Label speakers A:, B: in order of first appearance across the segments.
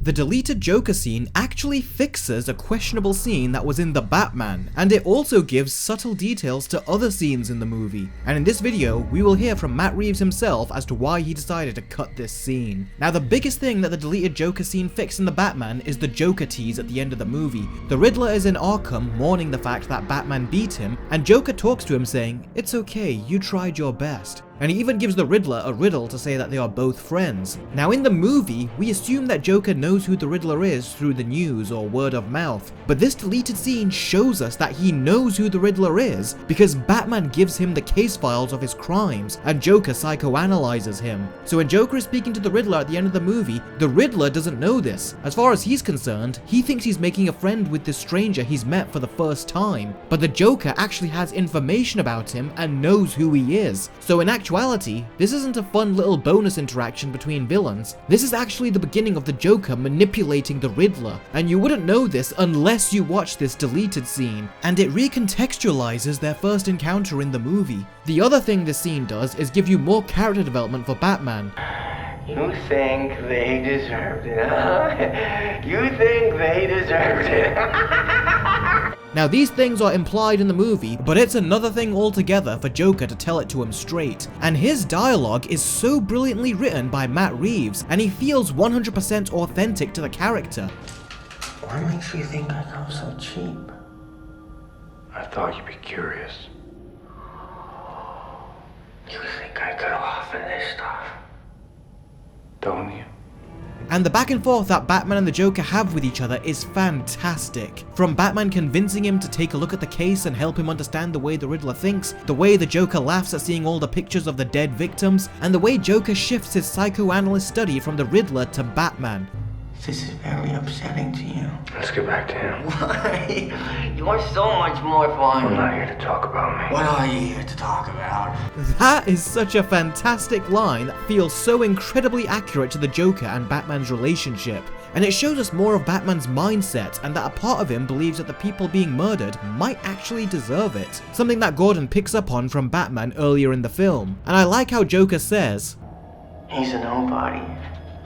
A: The deleted Joker scene actually fixes a questionable scene that was in The Batman, and it also gives subtle details to other scenes in the movie. And in this video, we will hear from Matt Reeves himself as to why he decided to cut this scene. Now, the biggest thing that the deleted Joker scene fixed in The Batman is the Joker tease at the end of the movie. The Riddler is in Arkham mourning the fact that Batman beat him, and Joker talks to him saying, "It's okay, you tried your best." And he even gives the Riddler a riddle to say that they are both friends. Now in the movie, we assume that Joker knows who the Riddler is through the news or word of mouth, but this deleted scene shows us that he knows who the Riddler is because Batman gives him the case files of his crimes and Joker psychoanalyzes him. So when Joker is speaking to the Riddler at the end of the movie, the Riddler doesn't know this. As far as he's concerned, he thinks he's making a friend with this stranger he's met for the first time, but the Joker actually has information about him and knows who he is. So in actuality, this isn't a fun little bonus interaction between villains. This is actually the beginning of the Joker manipulating the Riddler, and you wouldn't know this unless you watch this deleted scene, and it recontextualizes their first encounter in the movie. The other thing this scene does is give you more character development for Batman.
B: You think they deserved it, huh? You think they deserved it.
A: Now these things are implied in the movie, but it's another thing altogether for Joker to tell it to him straight. And his dialogue is so brilliantly written by Matt Reeves, and he feels 100% authentic to the character.
B: What makes you think I come so cheap?
C: I thought you'd be curious.
B: You think I could offer this stuff?
C: Don't you?
A: And the back and forth that Batman and the Joker have with each other is fantastic. From Batman convincing him to take a look at the case and help him understand the way the Riddler thinks, the way the Joker laughs at seeing all the pictures of the dead victims, and the way Joker shifts his psychoanalyst study from the Riddler to Batman.
B: This is very upsetting to you.
C: Let's get back to him.
B: Why? You're so much more fun.
C: I'm not here to talk about me.
B: What are you here to talk about?
A: That is such a fantastic line that feels so incredibly accurate to the Joker and Batman's relationship. And it shows us more of Batman's mindset and that a part of him believes that the people being murdered might actually deserve it. Something that Gordon picks up on from Batman earlier in the film. And I like how Joker says,
B: He's a nobody.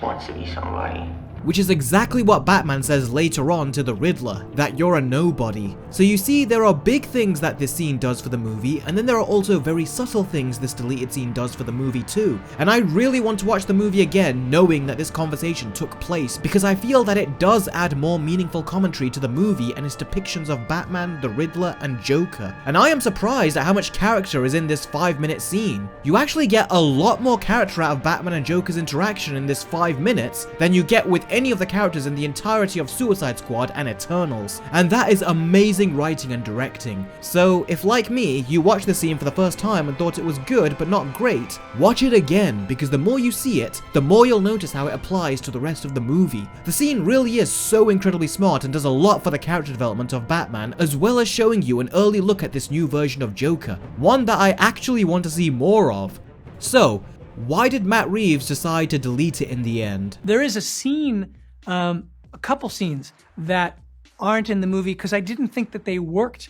B: Wants to be somebody.
A: which is exactly what Batman says later on to the Riddler, that you're a nobody. So you see, there are big things that this scene does for the movie, and then there are also very subtle things this deleted scene does for the movie too. And I really want to watch the movie again knowing that this conversation took place, because I feel that it does add more meaningful commentary to the movie and its depictions of Batman, the Riddler, and Joker. And I am surprised at how much character is in this 5-minute scene. You actually get a lot more character out of Batman and Joker's interaction in this 5 minutes than you get with any of the characters in the entirety of Suicide Squad and Eternals, and that is amazing writing and directing. So if, like me, you watched the scene for the first time and thought it was good but not great, watch it again, because the more you see it, the more you'll notice how it applies to the rest of the movie. The scene really is so incredibly smart and does a lot for the character development of Batman, as well as showing you an early look at this new version of Joker, one that I actually want to see more of. So, why did Matt Reeves decide to delete it in the end?
D: There is a scene, a couple scenes that aren't in the movie because I didn't think that they worked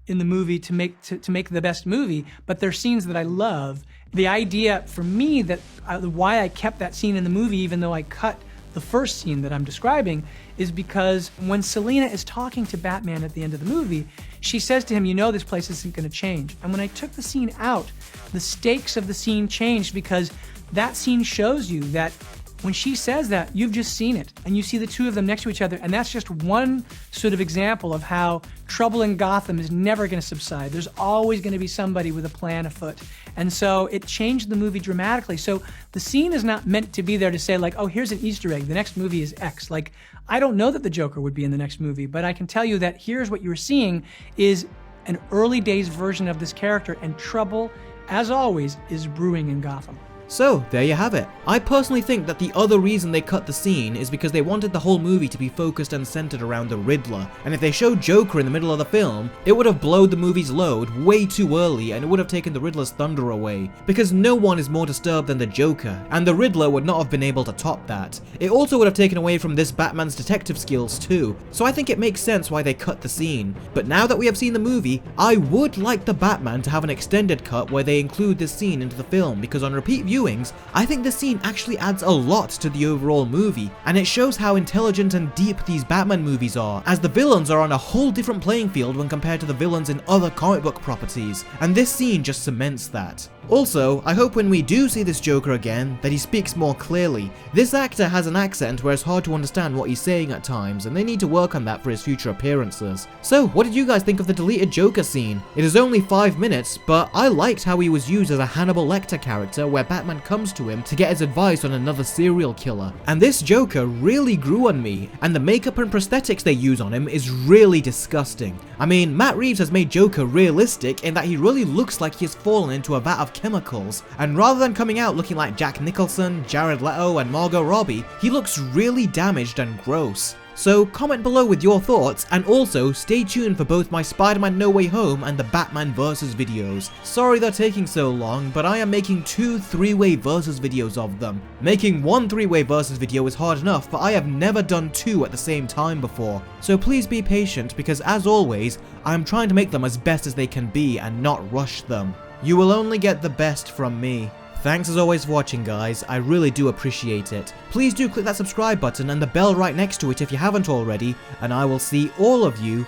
D: in the movie to make the best movie, but they're scenes that I love. The idea for me that why I kept that scene in the movie even though I cut the first scene that I'm describing is because when Selina is talking to Batman at the end of the movie, she says to him, you know this place isn't going to change. And when I took the scene out, the stakes of the scene changed because that scene shows you that when she says that, you've just seen it, and you see the two of them next to each other, and that's just one sort of example of how trouble in Gotham is never going to subside. There's always going to be somebody with a plan afoot. And so it changed the movie dramatically. So the scene is not meant to be there to say like, oh, here's an Easter egg, the next movie is X. Like, I don't know that the Joker would be in the next movie, but I can tell you that here's what you're seeing is an early days version of this character, and trouble, as always, is brewing in Gotham.
A: So, there you have it. I personally think that the other reason they cut the scene is because they wanted the whole movie to be focused and centered around the Riddler, and if they showed Joker in the middle of the film, it would have blown the movie's load way too early and it would have taken the Riddler's thunder away, because no one is more disturbed than the Joker, and the Riddler would not have been able to top that. It also would have taken away from this Batman's detective skills too, so I think it makes sense why they cut the scene. But now that we have seen the movie, I would like the Batman to have an extended cut where they include this scene into the film, because on repeat viewing, viewings, I think this scene actually adds a lot to the overall movie, and it shows how intelligent and deep these Batman movies are, as the villains are on a whole different playing field when compared to the villains in other comic book properties, and this scene just cements that. Also, I hope when we do see this Joker again, that he speaks more clearly. This actor has an accent where it's hard to understand what he's saying at times, and they need to work on that for his future appearances. So, what did you guys think of the deleted Joker scene? It is only 5 minutes, but I liked how he was used as a Hannibal Lecter character where Batman comes to him to get his advice on another serial killer. And this Joker really grew on me, and the makeup and prosthetics they use on him is really disgusting. I mean, Matt Reeves has made Joker realistic in that he really looks like he has fallen into a vat of chemicals, and rather than coming out looking like Jack Nicholson, Jared Leto and Margot Robbie, he looks really damaged and gross. So comment below with your thoughts, and also stay tuned for both my Spider-Man No Way Home and the Batman Versus videos. Sorry they're taking so long, but I am making 2 three-way versus videos of them. Making 1 three-way versus video is hard enough, but I have never done 2 at the same time before. So please be patient, because as always, I am trying to make them as best as they can be and not rush them. You will only get the best from me. Thanks as always for watching, guys, I really do appreciate it. Please do click that subscribe button and the bell right next to it if you haven't already, and I will see all of you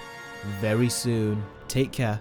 A: very soon. Take care.